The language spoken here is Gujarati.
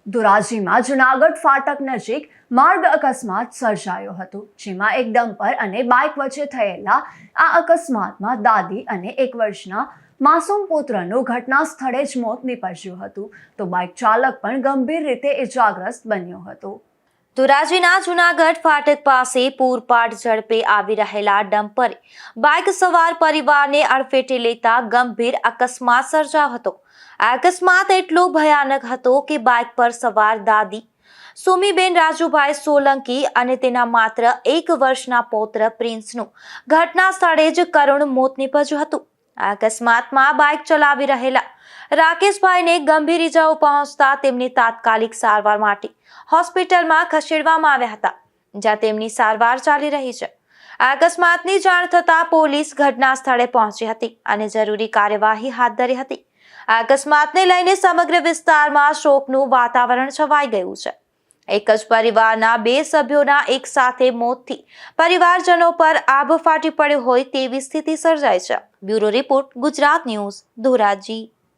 ધોરાજીમાં જુનાગઢ ફાટક નજીક માર્ગ અકસ્માત સર્જાયો હતો, જેમાં એક ડમ્પર અને બાઇક વચ્ચે થયેલા આ અકસ્માતમાં દાદી અને 1 વર્ષના માસૂમ પુત્રનું ઘટના સ્થળે જ મોત નીપજ્યું હતું, તો બાઇક ચાલક પણ ગંભીર રીતે ઇજાગ્રસ્ત બન્યો હતો. ધોરાજીના જુનાગઢ ફાટક પાસે પૂરપાટ ઝડપે આવી રહેલા ડમ્પરે બાઇક સવાર પરિવારને અડફેટે લેતા ગંભીર અકસ્માત સર્જાયો હતો. આ અકસ્માત એટલો ભયાનક હતો કે બાઇક પર સવાર દાદી સુમીબેન રાજુભાઈ સોલંકી અને તેના માત્ર 1 વર્ષના પૌત્ર પ્રિન્સનું ઘટના સ્થળે જ કરુણ મોત નીપજ્યું હતું. આ અકસ્માતમાં બાઇક ચલાવી રહેલા રાકેશભાઈને ગંભીર ઇજાઓ પહોંચતા તેમને તાત્કાલિક સારવાર માટે હોસ્પિટલમાં ખસેડવામાં આવ્યા હતા, જ્યાં તેમની સારવાર ચાલી રહી છે. આ અકસ્માતની જાણ થતાં પોલીસ ઘટના સ્થળે પહોંચી હતી અને જરૂરી કાર્યવાહી હાથ ધરી હતી. આ અકસ્માતને લઈને સમગ્ર વિસ્તારમાં શોકનું વાતાવરણ છવાઈ ગયું છે. એક જ પરિવારના 2 સભ્યોના એક સાથે મોતથી પરિવારજનો પર આભ ફાટી પડ્યો હોય તેવી સ્થિતિ સર્જાઈ છે. Bureau report, Gujarat news, Dhoraji.